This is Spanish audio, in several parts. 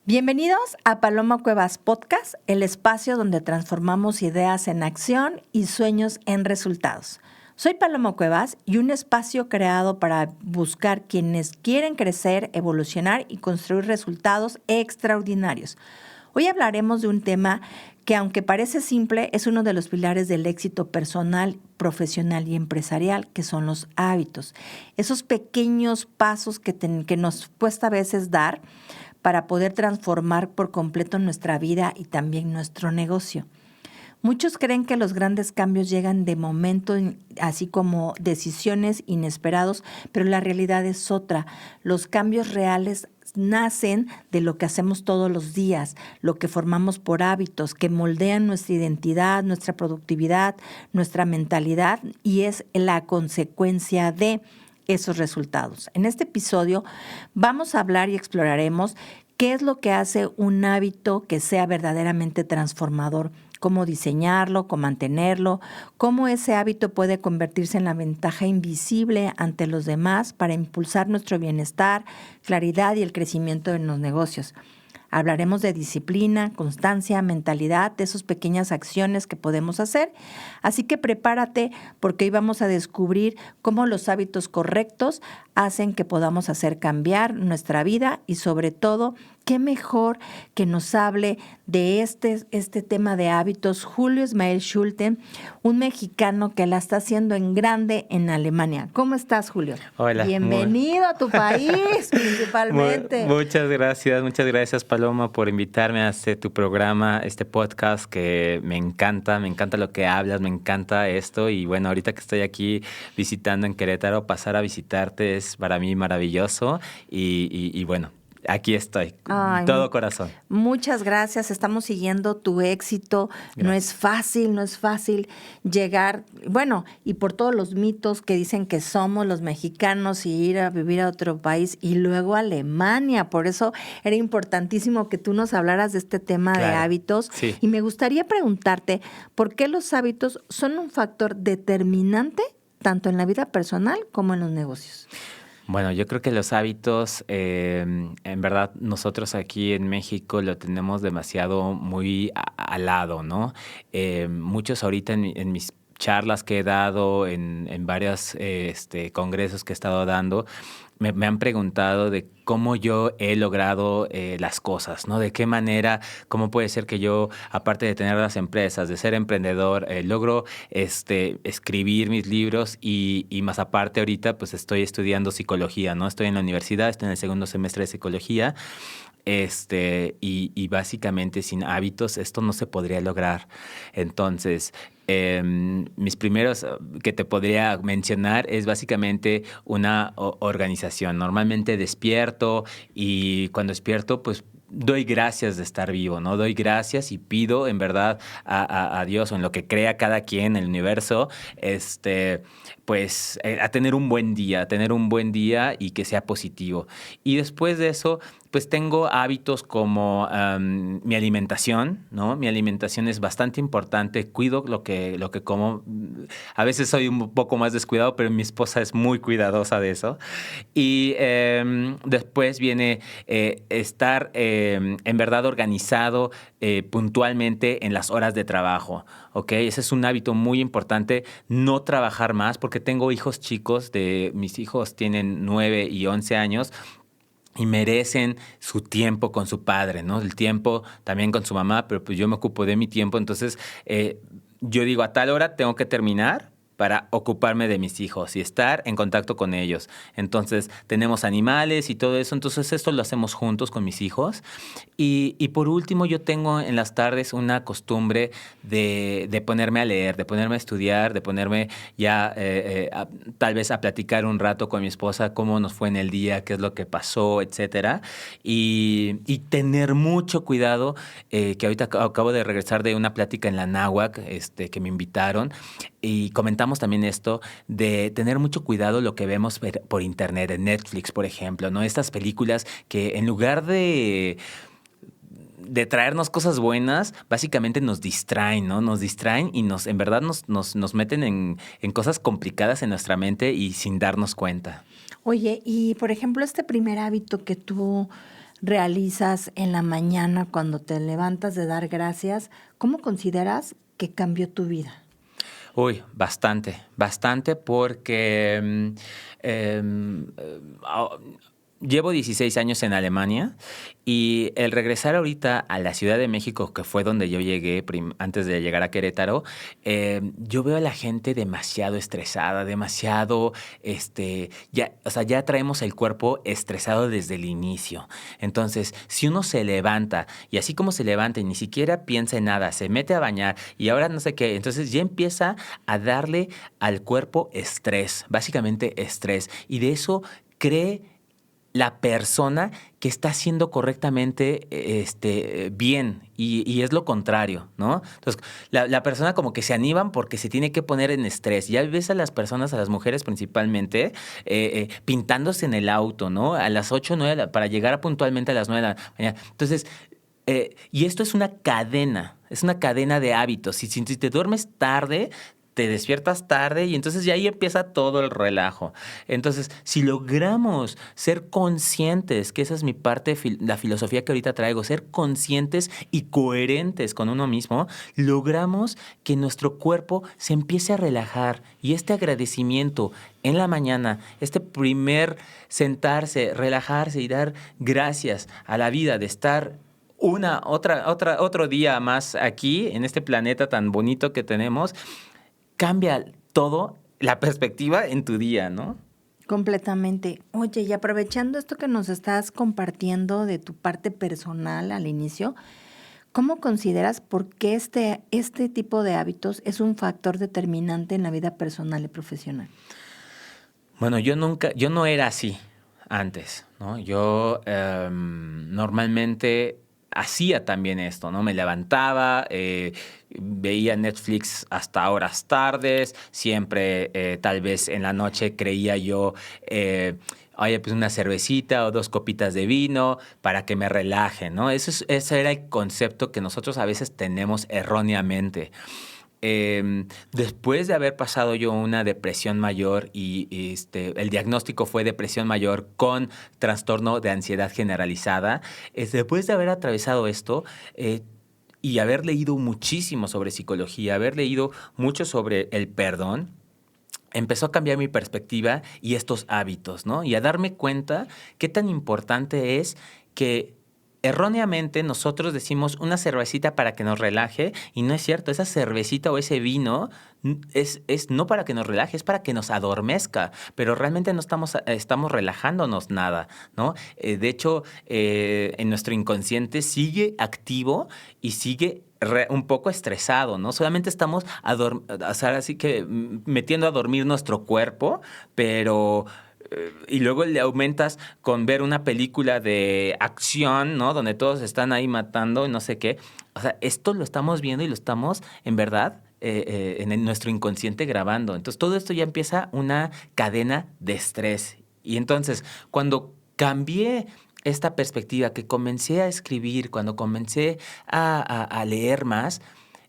Bienvenidos a Paloma Cuevas Podcast, el espacio donde transformamos ideas en acción y sueños en resultados. Soy Paloma Cuevas y un espacio creado para buscar quienes quieren crecer, evolucionar y construir resultados extraordinarios. Hoy hablaremos de un tema que, aunque parece simple, es uno de los pilares del éxito personal, profesional y empresarial, que son los hábitos. Esos pequeños pasos que nos cuesta a veces dar para poder transformar por completo nuestra vida y también nuestro negocio. Muchos creen que los grandes cambios llegan de momento, así como decisiones inesperados, pero la realidad es otra. Los cambios reales nacen de lo que hacemos todos los días, lo que formamos por hábitos, que moldean nuestra identidad, nuestra productividad, nuestra mentalidad, y es la consecuencia de esos resultados. En este episodio vamos a hablar y exploraremos qué es lo que hace un hábito que sea verdaderamente transformador, cómo diseñarlo, cómo mantenerlo, cómo ese hábito puede convertirse en la ventaja invisible ante los demás para impulsar nuestro bienestar, claridad y el crecimiento en los negocios. Hablaremos de disciplina, constancia, mentalidad, de esas pequeñas acciones que podemos hacer. Así que prepárate porque hoy vamos a descubrir cómo los hábitos correctos hacen que podamos hacer cambiar nuestra vida y sobre todo, qué mejor que nos hable de este tema de hábitos Julio Ismael Schulte, un mexicano que la está haciendo en grande en Alemania. ¿Cómo estás, Julio? Hola. Bienvenido a tu país, principalmente. Muchas gracias, Paloma, por invitarme a tu programa, este podcast que me encanta lo que hablas, me encanta esto y bueno, ahorita que estoy aquí visitando en Querétaro, pasar a visitarte es para mí maravilloso y bueno, aquí estoy, todo corazón. Muchas gracias, estamos siguiendo tu éxito. Gracias. No es fácil llegar, bueno, y por todos los mitos que dicen que somos los mexicanos y ir a vivir a otro país y luego a Alemania. Por eso era importantísimo que tú nos hablaras de este tema de hábitos. Sí. Y me gustaría preguntarte, ¿por qué los hábitos son un factor determinante tanto en la vida personal como en los negocios? Bueno, yo creo que los hábitos, en verdad, nosotros aquí en México lo tenemos demasiado muy al lado, ¿no? Muchos ahorita en mis charlas que he dado, en varios congresos que he estado dando, me han preguntado de cómo yo he logrado las cosas, ¿no? De qué manera, cómo puede ser que yo, aparte de tener las empresas, de ser emprendedor, logro escribir mis libros y más aparte ahorita pues estoy estudiando psicología, ¿no? Estoy en la universidad, estoy en el segundo semestre de psicología. Y básicamente sin hábitos esto no se podría lograr. Entonces, mis primeros que te podría mencionar es básicamente una organización. Normalmente despierto y cuando despierto, pues doy gracias de estar vivo, ¿no? Doy gracias y pido en verdad a Dios o en lo que crea cada quien, el universo, pues a tener un buen día y que sea positivo. Y después de eso, pues tengo hábitos como mi alimentación, ¿no? Mi alimentación es bastante importante, cuido lo que como. A veces soy un poco más descuidado, pero mi esposa es muy cuidadosa de eso. Y después viene estar en verdad organizado puntualmente en las horas de trabajo, ¿ok? Ese es un hábito muy importante, no trabajar más, porque tengo hijos chicos, mis hijos tienen 9 y 11 años, y merecen su tiempo con su padre, ¿no? El tiempo también con su mamá, pero pues yo me ocupo de mi tiempo. Entonces, yo digo, a tal hora tengo que terminar para ocuparme de mis hijos y estar en contacto con ellos. Entonces, tenemos animales y todo eso. Entonces, esto lo hacemos juntos con mis hijos. Y por último, yo tengo en las tardes una costumbre de ponerme a leer, de ponerme a estudiar, de ponerme ya tal vez a platicar un rato con mi esposa, cómo nos fue en el día, qué es lo que pasó, etcétera. Y tener mucho cuidado, que ahorita acabo de regresar de una plática en la Náhuac, que me invitaron, y comentamos también esto de tener mucho cuidado lo que vemos por internet, en Netflix, por ejemplo, ¿no? Estas películas que en lugar de traernos cosas buenas, básicamente nos distraen, ¿no? Nos distraen y en verdad nos meten en cosas complicadas en nuestra mente y sin darnos cuenta. Oye, y por ejemplo, este primer hábito que tú realizas en la mañana cuando te levantas de dar gracias, ¿cómo consideras que cambió tu vida? Uy, bastante porque llevo 16 años en Alemania y el regresar ahorita a la Ciudad de México, que fue donde yo llegué antes de llegar a Querétaro, yo veo a la gente demasiado estresada, demasiado, ya, o sea, ya traemos el cuerpo estresado desde el inicio. Entonces, si uno se levanta y así como se levanta y ni siquiera piensa en nada, se mete a bañar y ahora no sé qué, entonces ya empieza a darle al cuerpo estrés, básicamente estrés, y de eso cree la persona que está haciendo correctamente bien y es lo contrario, ¿no? Entonces, la persona como que se animan porque se tiene que poner en estrés. Ya ves a las personas, a las mujeres principalmente, pintándose en el auto, ¿no? A las 8 9 para llegar puntualmente a las 9 de la mañana. Entonces, y esto es una cadena de hábitos. Si te duermes tarde, te despiertas tarde y entonces ya ahí empieza todo el relajo. Entonces, si logramos ser conscientes, que esa es mi parte, la filosofía que ahorita traigo, ser conscientes y coherentes con uno mismo, logramos que nuestro cuerpo se empiece a relajar y este agradecimiento en la mañana, este primer sentarse, relajarse y dar gracias a la vida de estar otro día más aquí en este planeta tan bonito que tenemos, cambia todo la perspectiva en tu día, ¿no? Completamente. Oye, y aprovechando esto que nos estás compartiendo de tu parte personal al inicio, ¿cómo consideras por qué este tipo de hábitos es un factor determinante en la vida personal y profesional? Bueno, yo no era así antes, ¿no? Yo normalmente hacía también esto, ¿no? Me levantaba, veía Netflix hasta horas tardes, siempre tal vez en la noche creía yo, oye, pues una cervecita o dos copitas de vino para que me relaje, ¿no? Ese era el concepto que nosotros a veces tenemos erróneamente. Después de haber pasado yo una depresión mayor y el diagnóstico fue depresión mayor con trastorno de ansiedad generalizada, después de haber atravesado esto y haber leído muchísimo sobre psicología, haber leído mucho sobre el perdón, empezó a cambiar mi perspectiva y estos hábitos, ¿no? Y a darme cuenta qué tan importante es que erróneamente nosotros decimos una cervecita para que nos relaje y no es cierto, esa cervecita o ese vino es no para que nos relaje, es para que nos adormezca, pero realmente no estamos relajándonos nada, ¿no? De hecho, en nuestro inconsciente sigue activo y sigue un poco estresado, ¿no? Solamente estamos o sea, así que metiendo a dormir nuestro cuerpo, pero y luego le aumentas con ver una película de acción, ¿no? Donde todos están ahí matando y no sé qué. O sea, esto lo estamos viendo y lo estamos, en verdad, en nuestro inconsciente grabando. Entonces, todo esto ya empieza una cadena de estrés. Y entonces, cuando cambié esta perspectiva, que comencé a escribir, cuando comencé a leer más,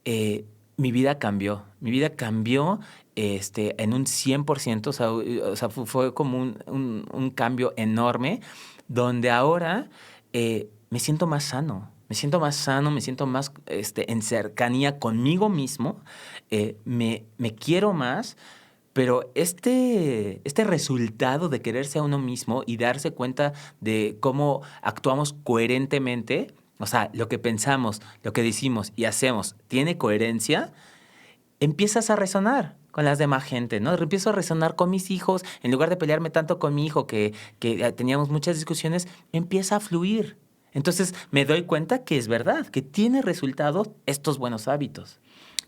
mi vida cambió. Mi vida cambió en un 100%, fue como un cambio enorme, donde ahora me siento más sano. Me siento más sano, me siento más en cercanía conmigo mismo, me quiero más, pero este resultado de quererse a uno mismo y darse cuenta de cómo actuamos coherentemente, o sea, lo que pensamos, lo que decimos y hacemos tiene coherencia, empiezas a resonar con las demás gente, ¿no? Empiezo a resonar con mis hijos, en lugar de pelearme tanto con mi hijo que teníamos muchas discusiones, empieza a fluir. Entonces me doy cuenta que es verdad, que tiene resultados estos buenos hábitos.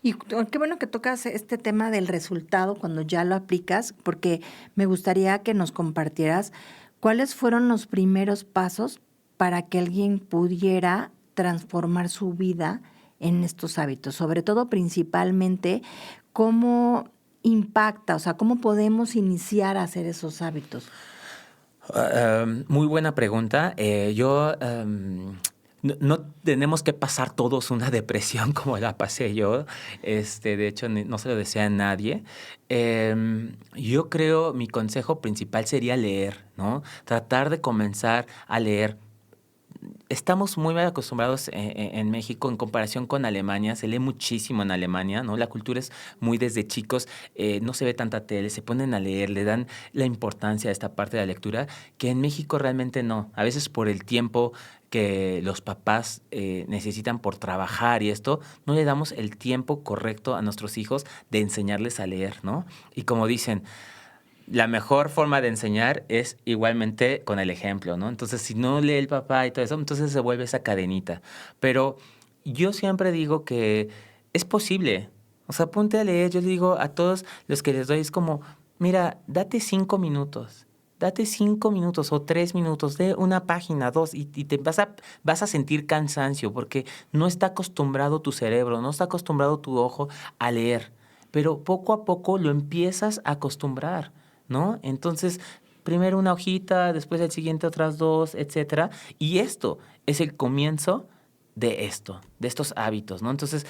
Y qué bueno que tocas este tema del resultado cuando ya lo aplicas, porque me gustaría que nos compartieras cuáles fueron los primeros pasos para que alguien pudiera transformar su vida en estos hábitos, sobre todo principalmente cómo impacta, o sea, cómo podemos iniciar a hacer esos hábitos. Muy buena pregunta. No tenemos que pasar todos una depresión como la pasé yo. De hecho, no se lo desea a nadie. Yo creo mi consejo principal sería leer, ¿no? Tratar de comenzar a leer estamos muy mal acostumbrados en México en comparación con Alemania. Se lee muchísimo en Alemania, ¿no? La cultura es muy desde chicos, no se ve tanta tele, se ponen a leer, le dan la importancia a esta parte de la lectura, que en México realmente no. A veces por el tiempo que los papás necesitan por trabajar y esto, no le damos el tiempo correcto a nuestros hijos de enseñarles a leer, ¿no? Y como dicen, la mejor forma de enseñar es igualmente con el ejemplo, ¿no? Entonces, si no lee el papá y todo eso, entonces se vuelve esa cadenita. Pero yo siempre digo que es posible. O sea, ponte a leer. Yo le digo a todos los que les doy, es como, mira, date 5 minutos. Date 5 minutos o 3 minutos, de una página, dos, y te vas a sentir cansancio porque no está acostumbrado tu cerebro, no está acostumbrado tu ojo a leer. Pero poco a poco lo empiezas a acostumbrar, ¿no? Entonces, primero una hojita, después el siguiente otras dos, etcétera. Y esto es el comienzo de esto, de estos hábitos, ¿no? Entonces,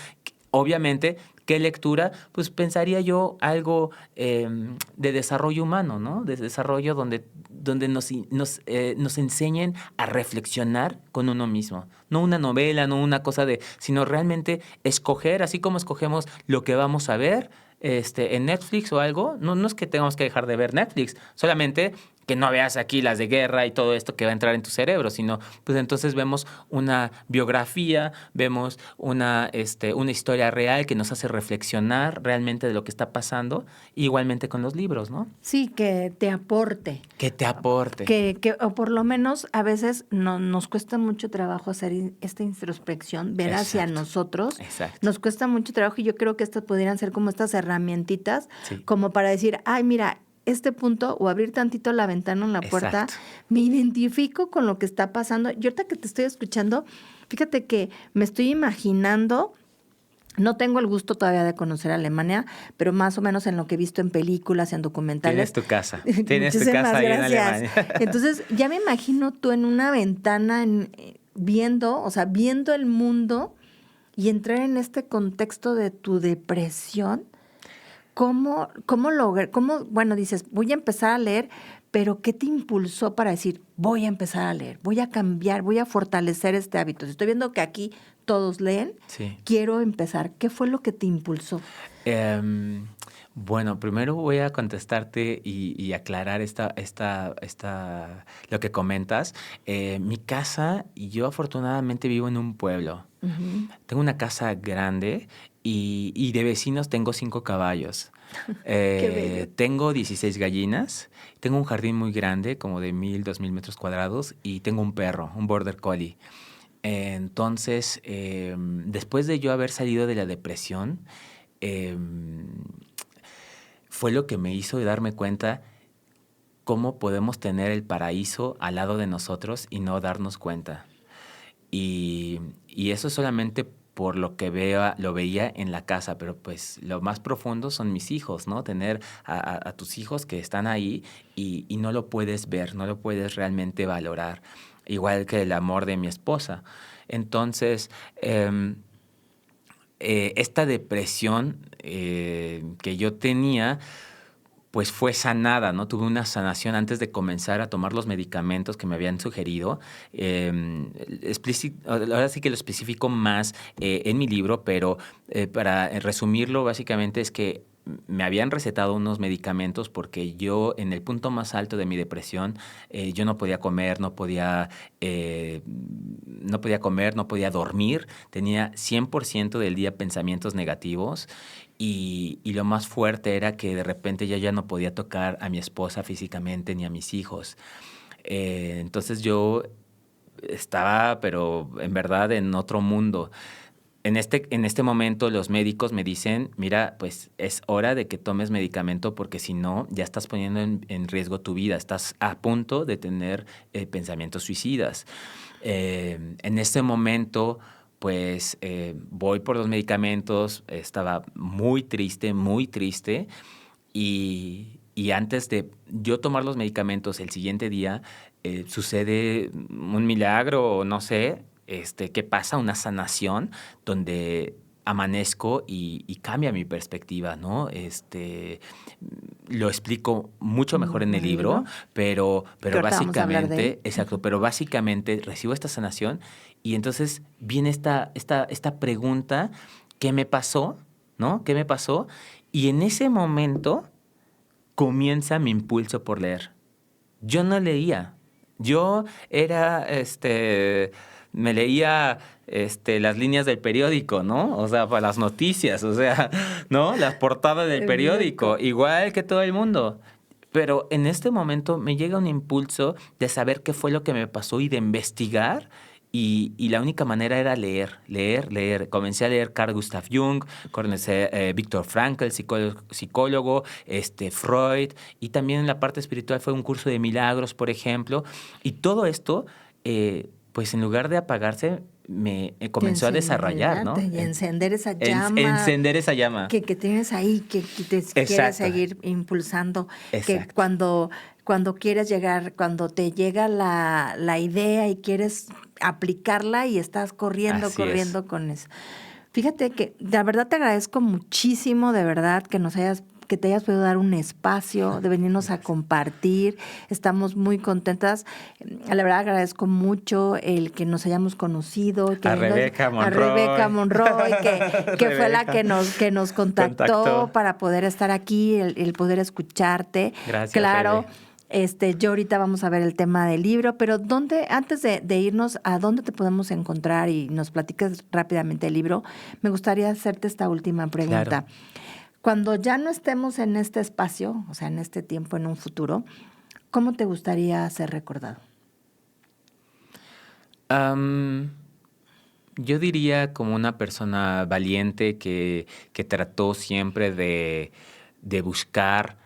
obviamente, ¿qué lectura? Pues pensaría yo algo de desarrollo humano, ¿no? De desarrollo donde nos enseñen a reflexionar con uno mismo. No una novela, no una cosa sino realmente escoger, así como escogemos lo que vamos a ver, en Netflix o algo. No es que tengamos que dejar de ver Netflix, solamente que no veas aquí las de guerra y todo esto que va a entrar en tu cerebro, sino pues entonces vemos una biografía, vemos una historia real que nos hace reflexionar realmente de lo que está pasando, igualmente con los libros, ¿no? Sí, que te aporte. Que te aporte. O por lo menos a veces nos cuesta mucho trabajo hacer esta introspección, ver hacia Exacto. nosotros. Exacto. Nos cuesta mucho trabajo y yo creo que estas pudieran ser como estas herramientitas, Sí. como para decir, ay, mira, este punto, o abrir tantito la ventana o la puerta, Exacto. me identifico con lo que está pasando. Y ahorita que te estoy escuchando, fíjate que me estoy imaginando. No tengo el gusto todavía de conocer Alemania, pero más o menos en lo que he visto en películas, en documentales. Tienes tu casa. Tienes tu Muchísimas casa ahí en gracias. Alemania. Entonces, ya me imagino tú en una ventana viendo el mundo y entrar en este contexto de tu depresión. Bueno, dices, voy a empezar a leer, pero ¿qué te impulsó para decir, voy a empezar a leer, voy a cambiar, voy a fortalecer este hábito? Si estoy viendo que aquí todos leen, Sí. quiero empezar. ¿Qué fue lo que te impulsó? Bueno, primero voy a contestarte y aclarar lo que comentas. Mi casa, yo afortunadamente vivo en un pueblo. Uh-huh. Tengo una casa grande y de vecinos tengo 5 caballos. Qué bello. Tengo 16 gallinas, tengo un jardín muy grande, como de 1,000, 2,000 metros cuadrados, y tengo un perro, un border collie. Entonces, después de yo haber salido de la depresión, fue lo que me hizo darme cuenta cómo podemos tener el paraíso al lado de nosotros y no darnos cuenta. Y eso solamente por lo que lo veía en la casa, pero pues lo más profundo son mis hijos, ¿no? Tener a tus hijos que están ahí y no lo puedes ver, no lo puedes realmente valorar, igual que el amor de mi esposa. Entonces, esta depresión que yo tenía, pues fue sanada, ¿no? Tuve una sanación antes de comenzar a tomar los medicamentos que me habían sugerido. Ahora sí que lo especifico más en mi libro, pero para resumirlo, básicamente es que me habían recetado unos medicamentos porque yo en el punto más alto de mi depresión, yo no podía comer, no podía comer, no podía dormir, tenía 100% del día pensamientos negativos. Y lo más fuerte era que de repente ya no podía tocar a mi esposa físicamente ni a mis hijos. Entonces yo estaba, pero en verdad, en otro mundo. En este momento los médicos me dicen, mira, pues es hora de que tomes medicamento porque si no, ya estás poniendo en riesgo tu vida. Estás a punto de tener pensamientos suicidas. En ese momento, pues voy por los medicamentos, estaba muy triste, y antes de yo tomar los medicamentos el siguiente día, sucede un milagro, o no sé, ¿qué pasa? Una sanación donde amanezco y cambia mi perspectiva, ¿no? lo explico mucho mejor en el libro, pero básicamente, exacto, pero básicamente recibo esta sanación y entonces viene esta pregunta, ¿qué me pasó? ¿No? ¿Qué me pasó? Y en ese momento comienza mi impulso por leer. Yo no leía. Yo era, me leía las líneas del periódico, ¿no? O sea, para las noticias, o sea, ¿no? Las portadas del periódico, igual que todo el mundo. Pero en este momento me llega un impulso de saber qué fue lo que me pasó y de investigar. Y la única manera era leer. Comencé a leer Carl Gustav Jung, comencé Viktor Frankl, psicólogo, Freud, y también en la parte espiritual fue un curso de milagros, por ejemplo. Y todo esto, pues en lugar de apagarse, me comenzó a desarrollar, ¿no? Y encender esa llama. Encender esa llama. Que tienes ahí, que te quieres seguir impulsando. Exacto. Que cuando quieres llegar, cuando te llega la idea y quieres aplicarla y estás corriendo con eso. Fíjate que la verdad te agradezco muchísimo, de verdad, que te hayas podido dar un espacio de venirnos a compartir. Estamos muy contentas. La verdad agradezco mucho el que nos hayamos conocido. A Rebeca Monroy, que fue la que nos contactó para poder estar aquí, el poder escucharte. Gracias, claro. Rebe. Yo ahorita vamos a ver el tema del libro, pero antes de irnos, ¿a dónde te podemos encontrar y nos platicas rápidamente el libro? Me gustaría hacerte esta última pregunta. Claro. Cuando ya no estemos en este espacio, o sea, en este tiempo, en un futuro, ¿cómo te gustaría ser recordado? Yo diría como una persona valiente que trató siempre de buscar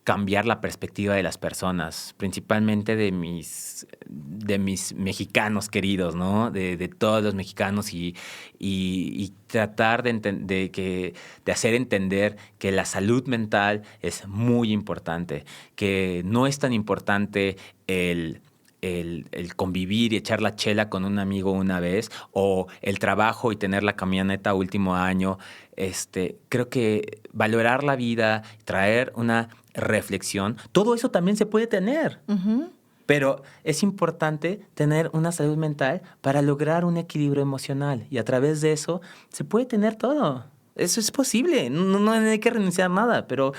cambiar la perspectiva de las personas, principalmente de mis mexicanos queridos, ¿no? De todos los mexicanos y tratar de hacer entender que la salud mental es muy importante, que no es tan importante el convivir y echar la chela con un amigo una vez o el trabajo y tener la camioneta último año. Creo que valorar la vida, traer una reflexión, todo eso también se puede tener. Uh-huh. Pero es importante tener una salud mental para lograr un equilibrio emocional y a través de eso se puede tener todo. Eso es posible, no hay que renunciar a nada, pero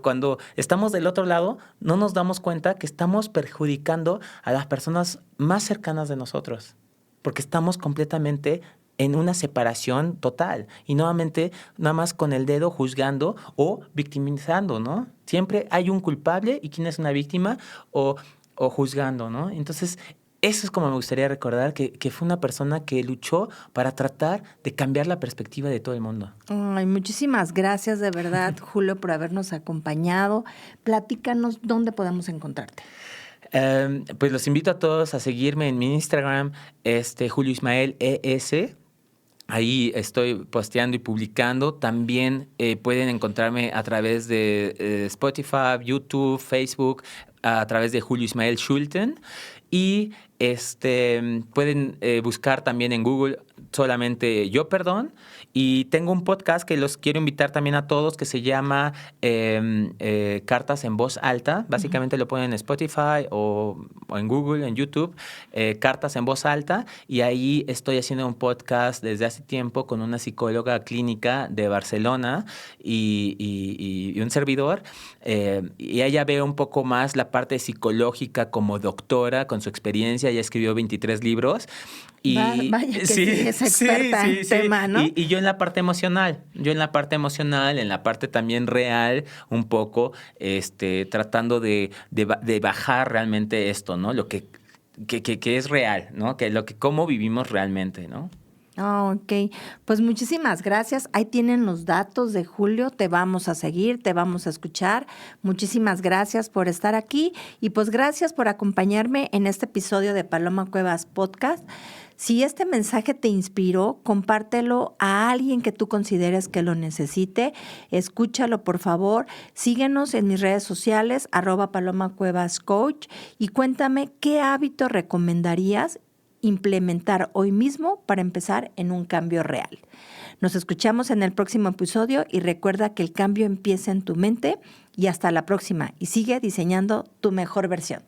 cuando estamos del otro lado no nos damos cuenta que estamos perjudicando a las personas más cercanas de nosotros, porque estamos completamente en una separación total y nuevamente nada más con el dedo juzgando o victimizando, ¿no? Siempre hay un culpable y quién es una víctima o juzgando, ¿no? Entonces eso es como me gustaría recordar que fue una persona que luchó para tratar de cambiar la perspectiva de todo el mundo. Ay, muchísimas gracias de verdad, Julio, por habernos acompañado. Platícanos dónde podemos encontrarte. Pues los invito a todos a seguirme en mi Instagram, Julio Ismael ES. Ahí estoy posteando y publicando. También pueden encontrarme a través de Spotify, YouTube, Facebook, a través de Julio Ismael Schulten. Y pueden buscar también en Google solamente Yo Perdón. Y tengo un podcast que los quiero invitar también a todos que se llama Cartas en Voz Alta. Básicamente lo ponen en Spotify o en Google, en YouTube, Cartas en Voz Alta. Y ahí estoy haciendo un podcast desde hace tiempo con una psicóloga clínica de Barcelona y un servidor. Y ella ve un poco más la parte psicológica como doctora con su experiencia. Ella escribió 23 libros. Y vaya que sí es experta en tema, ¿no? Y yo en la parte emocional, en la parte también real, un poco, tratando de bajar realmente esto, ¿no? Lo que es real, ¿no? Cómo vivimos realmente, ¿no? Oh, ok, pues muchísimas gracias. Ahí tienen los datos de Julio, te vamos a seguir, te vamos a escuchar. Muchísimas gracias por estar aquí y pues gracias por acompañarme en este episodio de Paloma Cuevas Podcast. Si este mensaje te inspiró, compártelo a alguien que tú consideres que lo necesite. Escúchalo, por favor. Síguenos en mis redes sociales, @PalomaCuevasCoach, y cuéntame qué hábito recomendarías implementar hoy mismo para empezar en un cambio real. Nos escuchamos en el próximo episodio y recuerda que el cambio empieza en tu mente y hasta la próxima. Y sigue diseñando tu mejor versión.